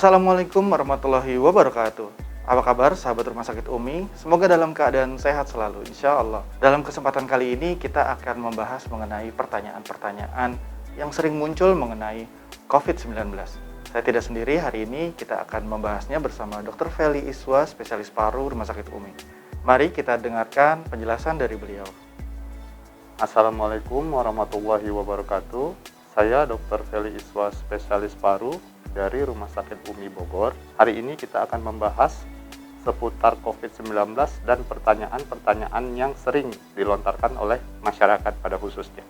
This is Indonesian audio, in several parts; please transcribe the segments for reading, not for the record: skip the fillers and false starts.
Assalamualaikum warahmatullahi wabarakatuh. Apa kabar sahabat Rumah Sakit Umi? Semoga dalam keadaan sehat selalu, insya Allah. Dalam kesempatan kali ini kita akan membahas mengenai pertanyaan-pertanyaan yang sering muncul mengenai COVID-19. Saya tidak sendiri, hari ini kita akan membahasnya bersama Dr. Feli Iswa, spesialis paru Rumah Sakit Umi. Mari kita dengarkan penjelasan dari beliau. Assalamualaikum warahmatullahi wabarakatuh. Saya Dr. Feli Iswa, spesialis paru dari Rumah Sakit Umi Bogor. Hari ini kita akan membahas seputar COVID-19 dan pertanyaan-pertanyaan yang sering dilontarkan oleh masyarakat pada khususnya.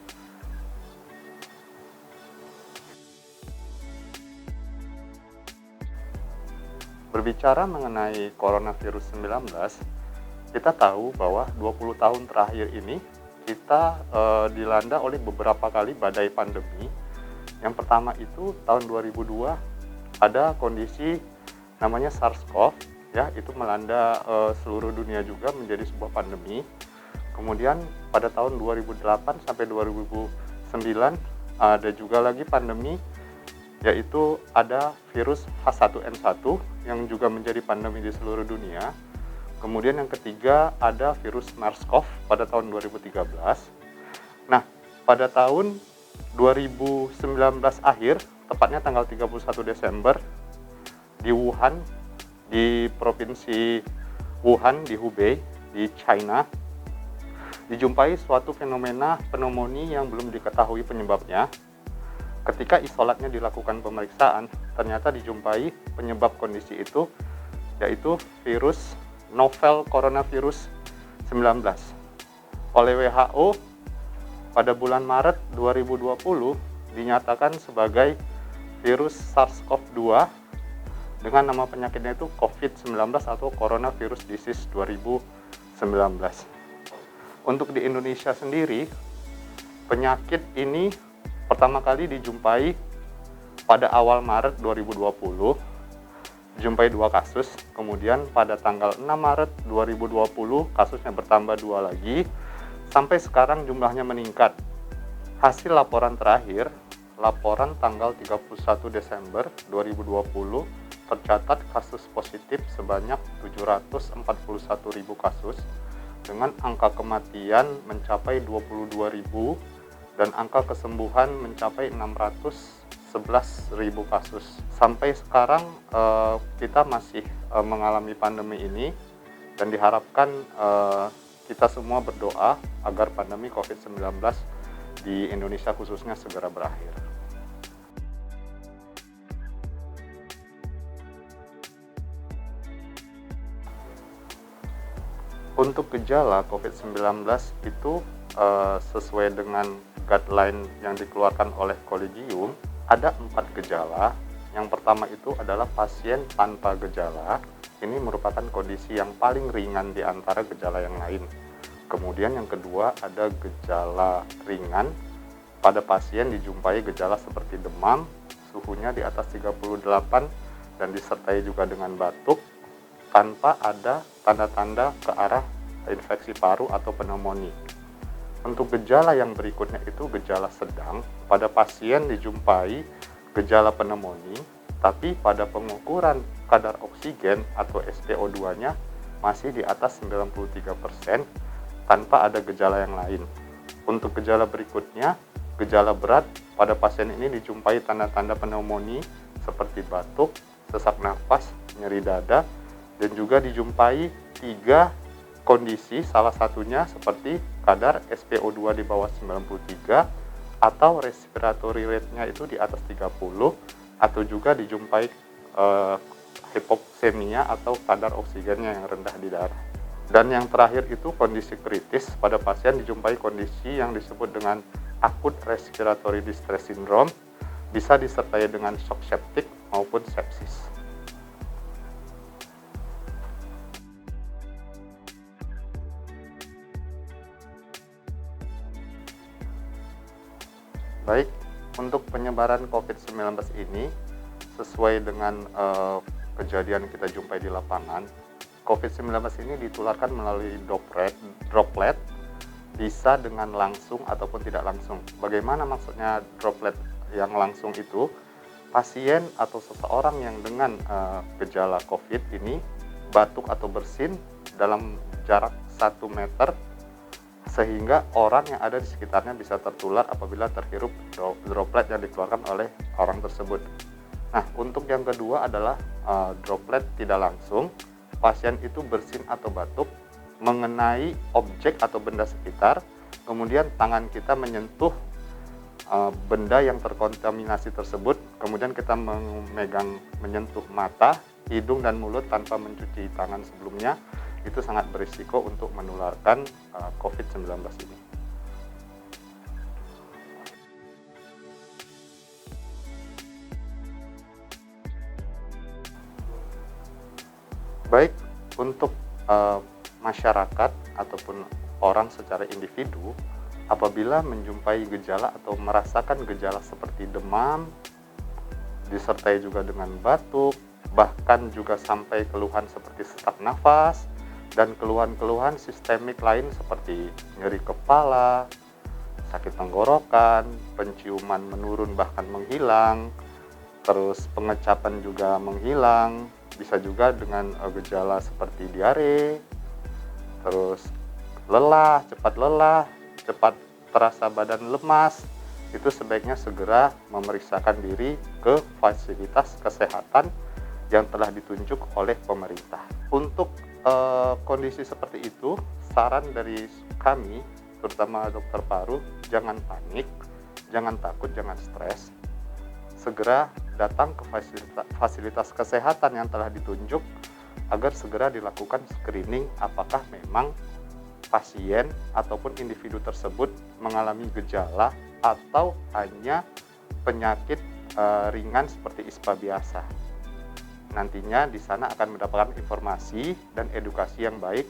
Berbicara mengenai coronavirus 19, kita tahu bahwa 20 tahun terakhir ini kita dilanda oleh beberapa kali badai pandemi. Yang pertama itu tahun 2002 ada kondisi namanya SARS-CoV, ya, itu melanda seluruh dunia juga menjadi sebuah pandemi. Kemudian pada tahun 2008 sampai 2009 ada juga lagi pandemi, yaitu ada virus H1N1 yang juga menjadi pandemi di seluruh dunia. Kemudian yang ketiga ada virus MERS-CoV pada tahun 2013. Nah, pada tahun 2019 akhir, tepatnya tanggal 31 Desember, di Wuhan, di provinsi Wuhan, di Hubei, di China, dijumpai suatu fenomena pneumonia yang belum diketahui penyebabnya. Ketika isolatnya dilakukan pemeriksaan, ternyata dijumpai penyebab kondisi itu, yaitu virus novel coronavirus 19. Oleh WHO, pada bulan Maret 2020 dinyatakan sebagai virus SARS-CoV-2 dengan nama penyakitnya itu COVID-19 atau Coronavirus Disease 2019. Untuk di Indonesia sendiri, penyakit ini pertama kali dijumpai pada awal Maret 2020, dijumpai 2 kasus. Kemudian pada tanggal 6 Maret 2020 kasusnya bertambah 2 lagi, sampai sekarang jumlahnya meningkat. Hasil laporan terakhir, laporan tanggal 31 Desember 2020, tercatat kasus positif sebanyak 741.000 kasus dengan angka kematian mencapai 22.000 dan angka kesembuhan mencapai 611.000 kasus. Sampai sekarang kita masih mengalami pandemi ini dan diharapkan kita semua berdoa agar pandemi COVID-19 di Indonesia khususnya segera berakhir. Untuk gejala COVID-19 itu sesuai dengan guideline yang dikeluarkan oleh Collegium, ada 4 gejala. Yang pertama itu adalah pasien tanpa gejala. Ini merupakan kondisi yang paling ringan di antara gejala yang lain. Kemudian yang kedua ada gejala ringan. Pada pasien dijumpai gejala seperti demam, suhunya di atas 38 dan disertai juga dengan batuk tanpa ada tanda-tanda ke arah infeksi paru atau pneumonia. Untuk gejala yang berikutnya itu gejala sedang. Pada pasien dijumpai gejala pneumonia, tapi pada pengukuran kadar oksigen atau SpO2-nya masih di atas 93% tanpa ada gejala yang lain. Untuk gejala berikutnya, gejala berat, pada pasien ini dijumpai tanda-tanda pneumonia seperti batuk, sesak nafas, nyeri dada, dan juga dijumpai 3 kondisi, salah satunya seperti kadar SpO2 di bawah 93 atau respiratory rate-nya itu di atas 30, atau juga dijumpai hipoksemia atau kadar oksigennya yang rendah di darah. Dan yang terakhir itu kondisi kritis, pada pasien dijumpai kondisi yang disebut dengan acute respiratory distress syndrome, bisa disertai dengan shock septic maupun sepsis. Baik, untuk penyebaran COVID-19 ini sesuai dengan kejadian kita jumpai di lapangan, COVID-19 ini ditularkan melalui droplet, bisa dengan langsung ataupun tidak langsung. Bagaimana maksudnya droplet yang langsung itu? pasien atau seseorang yang dengan gejala COVID ini batuk atau bersin dalam jarak 1 meter, sehingga orang yang ada di sekitarnya bisa tertular apabila terhirup droplet yang dikeluarkan oleh orang tersebut. Nah, untuk yang kedua adalah droplet tidak langsung. Pasien itu bersin atau batuk mengenai objek atau benda sekitar, kemudian tangan kita menyentuh benda yang terkontaminasi tersebut, kemudian kita menyentuh mata, hidung, dan mulut tanpa mencuci tangan sebelumnya, itu sangat berisiko untuk menularkan COVID-19 ini. Baik, untuk masyarakat ataupun orang secara individu, apabila menjumpai gejala atau merasakan gejala seperti demam, disertai juga dengan batuk, bahkan juga sampai keluhan seperti sesak nafas, dan keluhan-keluhan sistemik lain seperti nyeri kepala, sakit tenggorokan, penciuman menurun bahkan menghilang, terus pengecapan juga menghilang, bisa juga dengan gejala seperti diare, terus cepat terasa badan lemas, itu sebaiknya segera memeriksakan diri ke fasilitas kesehatan yang telah ditunjuk oleh pemerintah. Untuk kondisi seperti itu, saran dari kami, terutama dokter paru, jangan panik, jangan takut, jangan stres. Segera datang ke fasilitas kesehatan yang telah ditunjuk agar segera dilakukan screening apakah memang pasien ataupun individu tersebut mengalami gejala atau hanya penyakit ringan seperti ISPA biasa. Nantinya di sana akan mendapatkan informasi dan edukasi yang baik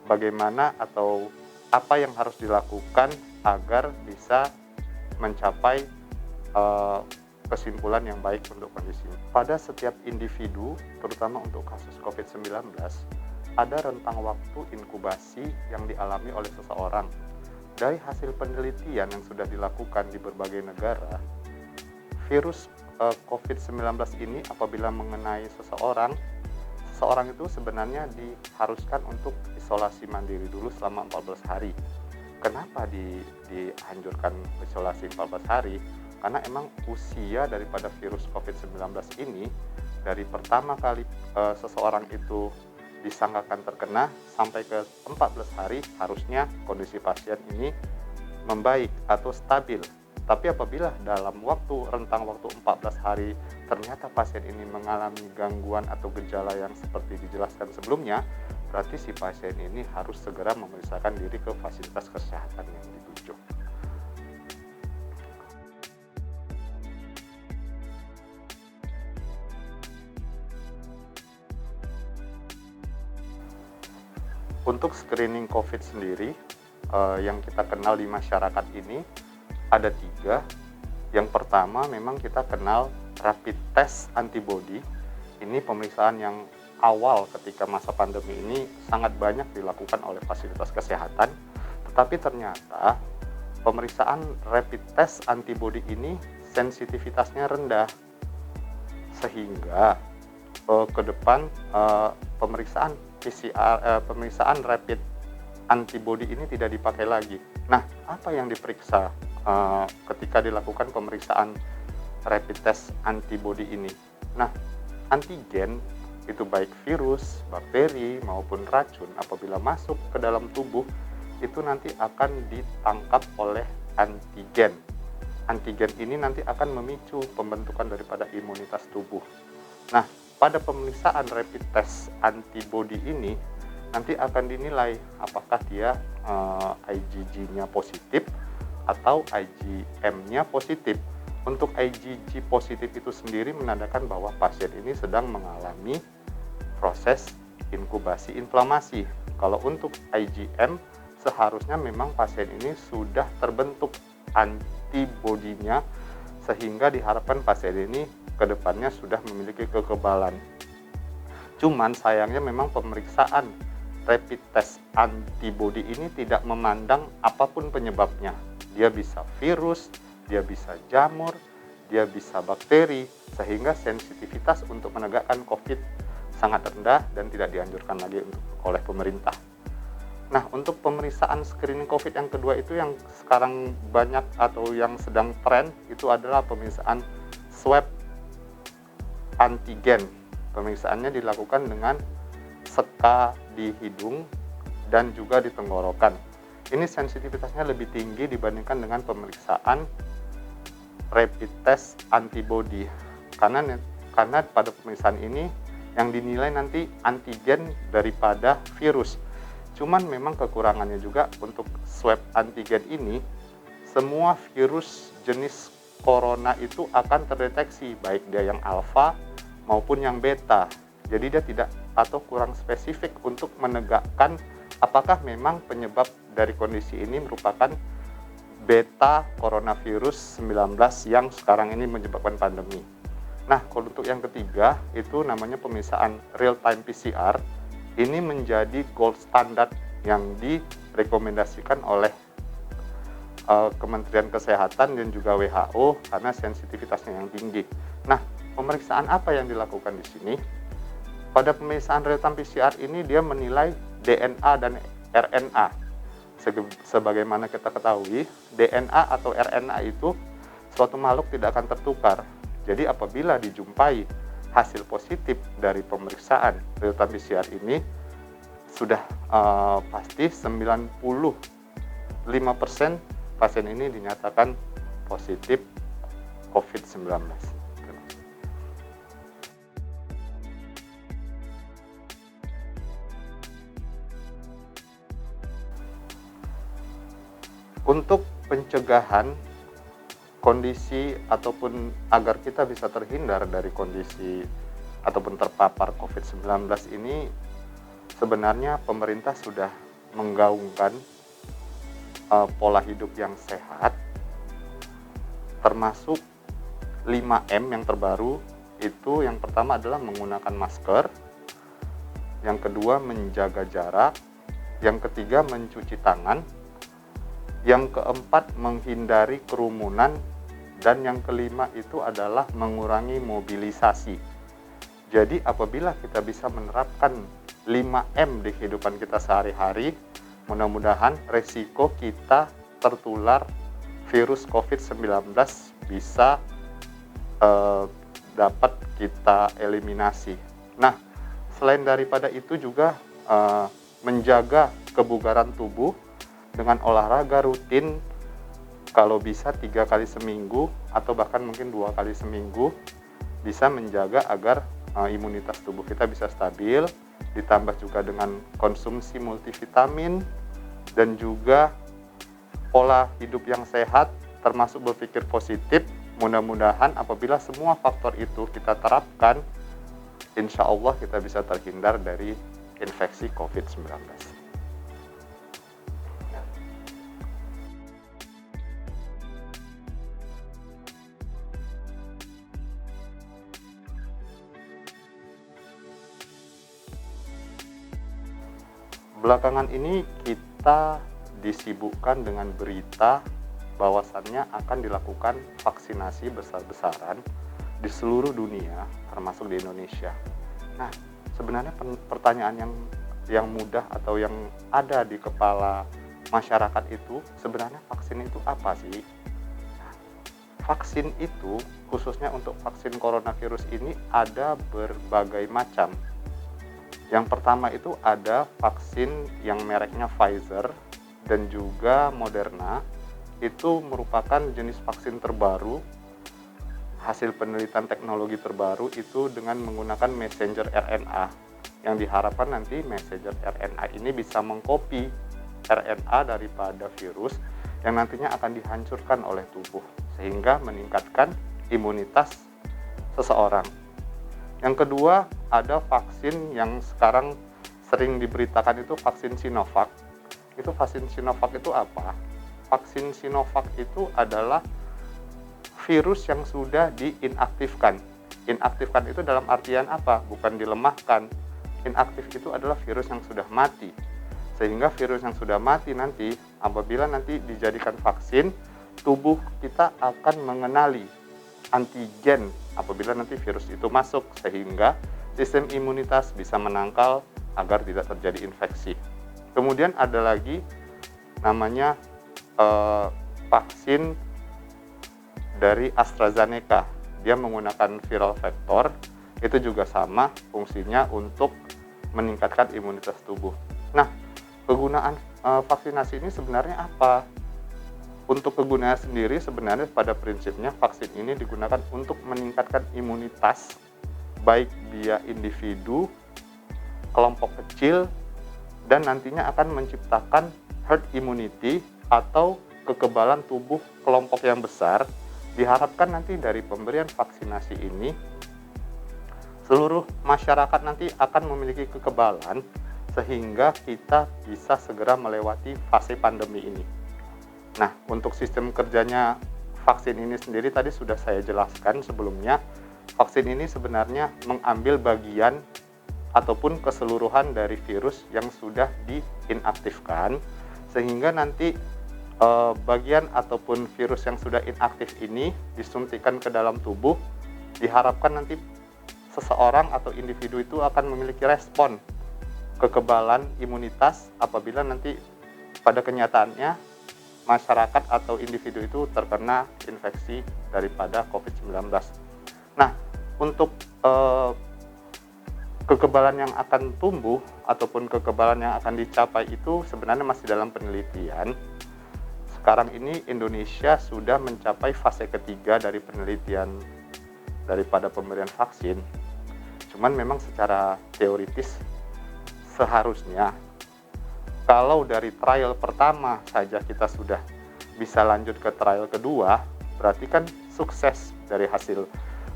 bagaimana atau apa yang harus dilakukan agar bisa mencapai kesimpulan yang baik untuk kondisi ini. Pada setiap individu, terutama untuk kasus COVID-19, ada rentang waktu inkubasi yang dialami oleh seseorang. Dari hasil penelitian yang sudah dilakukan di berbagai negara, virus COVID-19 ini apabila mengenai seseorang itu sebenarnya diharuskan untuk isolasi mandiri dulu selama 14 hari. Kenapa dianjurkan isolasi 14 hari? Karena emang usia daripada virus COVID-19 ini dari pertama kali seseorang itu disangkakan terkena sampai ke 14 hari harusnya kondisi pasien ini membaik atau stabil. Tapi apabila dalam rentang waktu 14 hari ternyata pasien ini mengalami gangguan atau gejala yang seperti dijelaskan sebelumnya, berarti si pasien ini harus segera memeriksakan diri ke fasilitas kesehatan yang ditunjuk. Untuk screening COVID sendiri, yang kita kenal di masyarakat ini ada 3. Yang pertama memang kita kenal rapid test antibody. Ini pemeriksaan yang awal ketika masa pandemi ini sangat banyak dilakukan oleh fasilitas kesehatan. Tetapi ternyata pemeriksaan rapid test antibody ini sensitivitasnya rendah. Sehingga ke depan pemeriksaan pemeriksaan rapid antibody ini tidak dipakai lagi. Nah, apa yang diperiksa ketika dilakukan pemeriksaan rapid test antibody ini? Nah, antigen itu baik virus, bakteri maupun racun apabila masuk ke dalam tubuh itu nanti akan ditangkap oleh antigen. Antigen ini nanti akan memicu pembentukan daripada imunitas tubuh. Nah, pada pemeriksaan rapid test antibody ini nanti akan dinilai apakah dia IgG-nya positif atau IgM-nya positif. Untuk IgG positif itu sendiri menandakan bahwa pasien ini sedang mengalami proses inkubasi inflamasi. Kalau untuk IgM seharusnya memang pasien ini sudah terbentuk antibodinya sehingga diharapkan pasien ini kedepannya sudah memiliki kekebalan. Cuman sayangnya memang pemeriksaan rapid test antibody ini tidak memandang apapun penyebabnya. Dia bisa virus, dia bisa jamur, dia bisa bakteri, sehingga sensitivitas untuk menegakkan COVID sangat rendah dan tidak dianjurkan lagi oleh pemerintah. Nah, untuk pemeriksaan screening COVID yang kedua itu yang sekarang banyak atau yang sedang tren itu adalah pemeriksaan swab antigen. Pemeriksaannya dilakukan dengan seka di hidung dan juga di tenggorokan. Ini sensitivitasnya lebih tinggi dibandingkan dengan pemeriksaan rapid test antibody. Karena pada pemeriksaan ini yang dinilai nanti antigen daripada virus. Cuman memang kekurangannya juga untuk swab antigen ini, semua virus jenis corona itu akan terdeteksi, baik dia yang alfa maupun yang beta. Jadi dia tidak atau kurang spesifik untuk menegakkan apakah memang penyebab dari kondisi ini merupakan beta coronavirus 19 yang sekarang ini menyebabkan pandemi. Nah, kalau untuk yang ketiga itu namanya pemeriksaan real-time PCR. Ini menjadi gold standard yang direkomendasikan oleh Kementerian Kesehatan dan juga WHO karena sensitivitasnya yang tinggi. Nah, pemeriksaan apa yang dilakukan di sini? Pada pemeriksaan real-time PCR ini dia menilai DNA dan RNA. Sebagaimana kita ketahui, DNA atau RNA itu suatu makhluk tidak akan tertukar. Jadi apabila dijumpai hasil positif dari pemeriksaan real-time PCR ini, sudah pasti 95% pasien ini dinyatakan positif COVID-19. Untuk pencegahan kondisi ataupun agar kita bisa terhindar dari kondisi ataupun terpapar COVID-19 ini, sebenarnya pemerintah sudah menggaungkan pola hidup yang sehat, termasuk 5M yang terbaru. Itu yang pertama adalah menggunakan masker, yang kedua menjaga jarak, yang ketiga mencuci tangan, yang keempat menghindari kerumunan, dan yang kelima itu adalah mengurangi mobilisasi. Jadi apabila kita bisa menerapkan 5M di kehidupan kita sehari-hari, mudah-mudahan resiko kita tertular virus COVID-19 bisa dapat kita eliminasi. Nah, selain daripada itu juga menjaga kebugaran tubuh dengan olahraga rutin, kalau bisa 3 kali seminggu atau bahkan mungkin 2 kali seminggu, bisa menjaga agar imunitas tubuh kita bisa stabil, ditambah juga dengan konsumsi multivitamin dan juga pola hidup yang sehat termasuk berpikir positif. Mudah-mudahan apabila semua faktor itu kita terapkan, insya Allah kita bisa terhindar dari infeksi COVID-19. Belakangan ini kita disibukkan dengan berita bahwasannya akan dilakukan vaksinasi besar-besaran di seluruh dunia, termasuk di Indonesia. Nah, sebenarnya pertanyaan yang mudah atau yang ada di kepala masyarakat itu, sebenarnya vaksin itu apa sih? Vaksin itu, khususnya untuk vaksin coronavirus ini, ada berbagai macam. Yang pertama itu ada vaksin yang mereknya Pfizer dan juga Moderna. Itu merupakan jenis vaksin terbaru, hasil penelitian teknologi terbaru itu dengan menggunakan messenger RNA. Yang diharapkan nanti messenger RNA ini bisa mengcopy RNA daripada virus yang nantinya akan dihancurkan oleh tubuh, sehingga meningkatkan imunitas seseorang. Yang kedua, ada vaksin yang sekarang sering diberitakan itu vaksin Sinovac. Itu vaksin Sinovac itu apa? Vaksin Sinovac itu adalah virus yang sudah diinaktifkan. Inaktifkan itu dalam artian apa? Bukan dilemahkan. Inaktif itu adalah virus yang sudah mati. Sehingga virus yang sudah mati nanti, apabila nanti dijadikan vaksin, tubuh kita akan mengenali antigen apabila nanti virus itu masuk, sehingga sistem imunitas bisa menangkal agar tidak terjadi infeksi. Kemudian ada lagi namanya vaksin dari AstraZeneca. Dia menggunakan viral vector, itu juga sama fungsinya untuk meningkatkan imunitas tubuh. Nah, kegunaan vaksinasi ini sebenarnya apa? Untuk kegunaannya sendiri sebenarnya pada prinsipnya vaksin ini digunakan untuk meningkatkan imunitas baik dia individu, kelompok kecil, dan nantinya akan menciptakan herd immunity atau kekebalan tubuh kelompok yang besar. Diharapkan nanti dari pemberian vaksinasi ini seluruh masyarakat nanti akan memiliki kekebalan sehingga kita bisa segera melewati fase pandemi ini. Nah, untuk sistem kerjanya vaksin ini sendiri tadi sudah saya jelaskan sebelumnya. Vaksin ini sebenarnya mengambil bagian ataupun keseluruhan dari virus yang sudah diinaktifkan, sehingga nanti bagian ataupun virus yang sudah inaktif ini disuntikan ke dalam tubuh. Diharapkan nanti seseorang atau individu itu akan memiliki respon kekebalan imunitas apabila nanti pada kenyataannya masyarakat atau individu itu terkena infeksi daripada COVID-19. Nah, untuk kekebalan yang akan tumbuh ataupun kekebalan yang akan dicapai itu sebenarnya masih dalam penelitian. Sekarang ini Indonesia sudah mencapai fase ketiga dari penelitian daripada pemberian vaksin. Cuman memang secara teoritis seharusnya kalau dari trial pertama saja kita sudah bisa lanjut ke trial kedua, berarti kan sukses dari hasil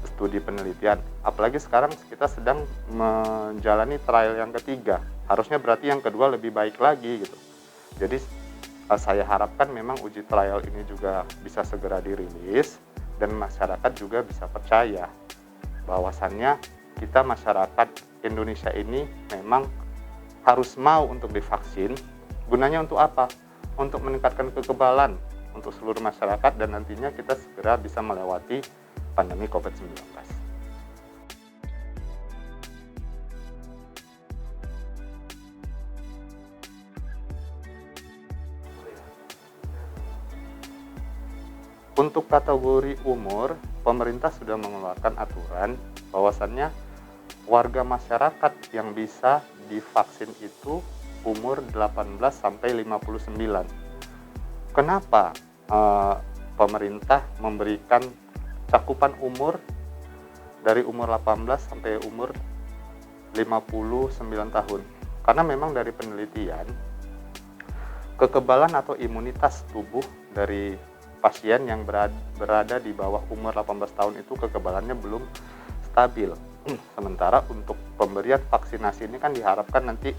studi penelitian. Apalagi sekarang kita sedang menjalani trial yang ketiga. Harusnya berarti yang kedua lebih baik lagi gitu. Jadi saya harapkan memang uji trial ini juga bisa segera dirilis dan masyarakat juga bisa percaya bahwasannya kita masyarakat Indonesia ini memang harus mau untuk divaksin. Gunanya untuk apa? Untuk meningkatkan kekebalan untuk seluruh masyarakat dan nantinya kita segera bisa melewati pandemi COVID-19. Untuk kategori umur, pemerintah sudah mengeluarkan aturan bahwasannya warga masyarakat yang bisa divaksin itu umur 18 sampai 59. Kenapa pemerintah memberikan cakupan umur dari umur 18 sampai umur 59 tahun? Karena memang dari penelitian kekebalan atau imunitas tubuh dari pasien yang berada di bawah umur 18 tahun itu kekebalannya belum stabil. Sementara untuk pemberian vaksinasi ini kan diharapkan nanti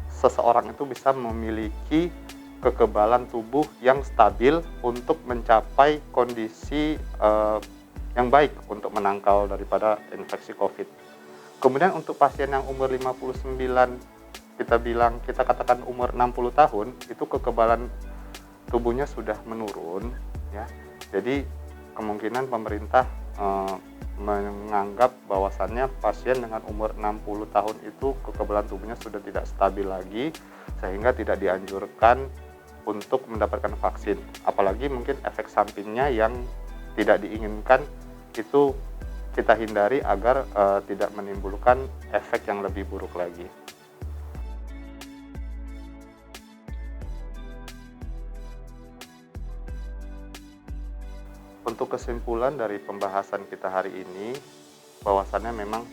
seseorang itu bisa memiliki kekebalan tubuh yang stabil untuk mencapai kondisi yang baik untuk menangkal daripada infeksi COVID. Kemudian untuk pasien yang umur 59, kita katakan umur 60 tahun, itu kekebalan tubuhnya sudah menurun, ya. Jadi kemungkinan pemerintah menganggap bahwasannya pasien dengan umur 60 tahun itu kekebalan tubuhnya sudah tidak stabil lagi, sehingga tidak dianjurkan untuk mendapatkan vaksin. Apalagi mungkin efek sampingnya yang tidak diinginkan itu kita hindari agar tidak menimbulkan efek yang lebih buruk lagi. Untuk kesimpulan dari pembahasan kita hari ini, bahwasannya memang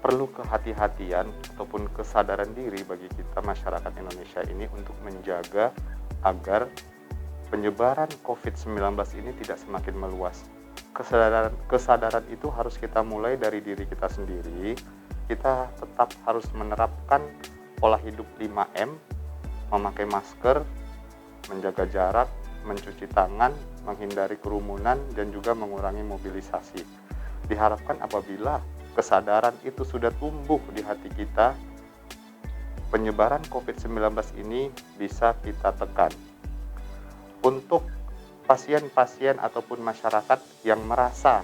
perlu kehati-hatian ataupun kesadaran diri bagi kita masyarakat Indonesia ini untuk menjaga agar penyebaran COVID-19 ini tidak semakin meluas. Kesadaran itu harus kita mulai dari diri kita sendiri. Kita tetap harus menerapkan pola hidup 5M, memakai masker, menjaga jarak, mencuci tangan, menghindari kerumunan, dan juga mengurangi mobilisasi. Diharapkan apabila kesadaran itu sudah tumbuh di hati kita, penyebaran COVID-19 ini bisa kita tekan. Untuk pasien-pasien ataupun masyarakat yang merasa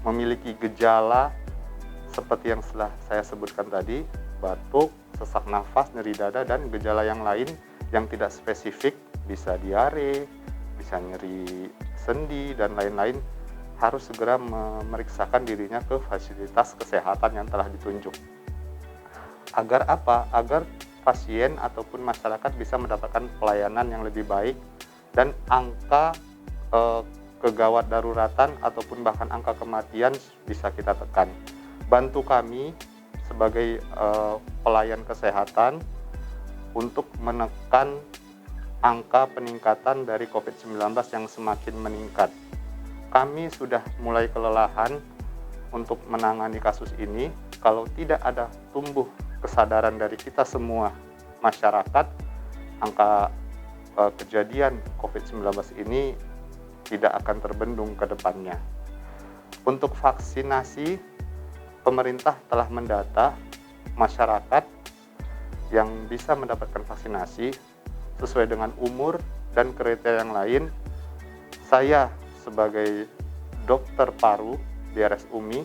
memiliki gejala seperti yang telah saya sebutkan tadi, batuk, sesak nafas, nyeri dada, dan gejala yang lain yang tidak spesifik, bisa diare, bisa nyeri sendi, dan lain-lain, harus segera memeriksakan dirinya ke fasilitas kesehatan yang telah ditunjuk. Agar apa? Agar pasien ataupun masyarakat bisa mendapatkan pelayanan yang lebih baik dan angka kegawat daruratan ataupun bahkan angka kematian bisa kita tekan. Bantu kami sebagai pelayan kesehatan untuk menekan angka peningkatan dari COVID-19 yang semakin meningkat. Kami sudah mulai kelelahan untuk menangani kasus ini. Kalau tidak ada tumbuh kesadaran dari kita semua masyarakat, angka kejadian COVID-19 ini tidak akan terbendung ke depannya. Untuk vaksinasi, pemerintah telah mendata masyarakat yang bisa mendapatkan vaksinasi sesuai dengan umur dan kriteria yang lain. Saya sebagai dokter paru di RS UMI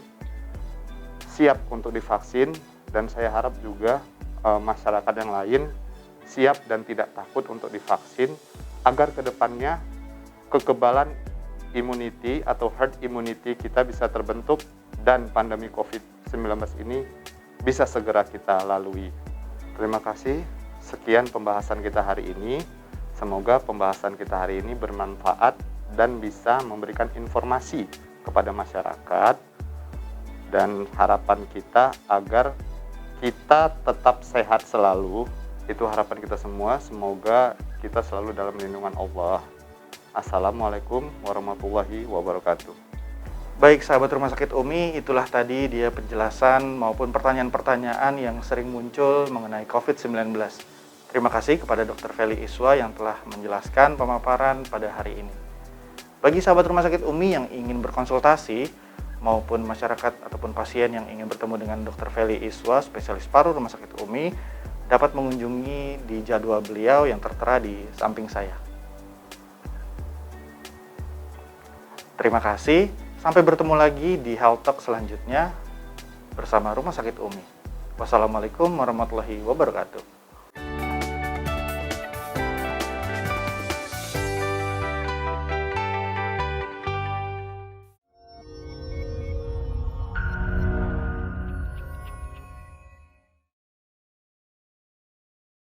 siap untuk divaksin, dan saya harap juga masyarakat yang lain siap dan tidak takut untuk divaksin agar kedepannya kekebalan immunity atau herd immunity kita bisa terbentuk dan pandemi COVID-19 ini bisa segera kita lalui. Terima kasih. Sekian pembahasan kita hari ini. Semoga pembahasan kita hari ini bermanfaat dan bisa memberikan informasi kepada masyarakat, dan harapan kita agar kita tetap sehat selalu. Itu harapan kita semua. Semoga kita selalu dalam lindungan Allah. Assalamualaikum warahmatullahi wabarakatuh. Baik sahabat Rumah Sakit UMI, itulah tadi dia penjelasan maupun pertanyaan-pertanyaan yang sering muncul mengenai COVID-19. Terima kasih kepada Dr. Feli Iswa yang telah menjelaskan pemaparan pada hari ini. Bagi sahabat Rumah Sakit UMI yang ingin berkonsultasi maupun masyarakat ataupun pasien yang ingin bertemu dengan Dr. Feli Iswa, spesialis paru Rumah Sakit UMI, dapat mengunjungi di jadwal beliau yang tertera di samping saya. Terima kasih, sampai bertemu lagi di Health Talk selanjutnya bersama Rumah Sakit UMI. Wassalamualaikum warahmatullahi wabarakatuh.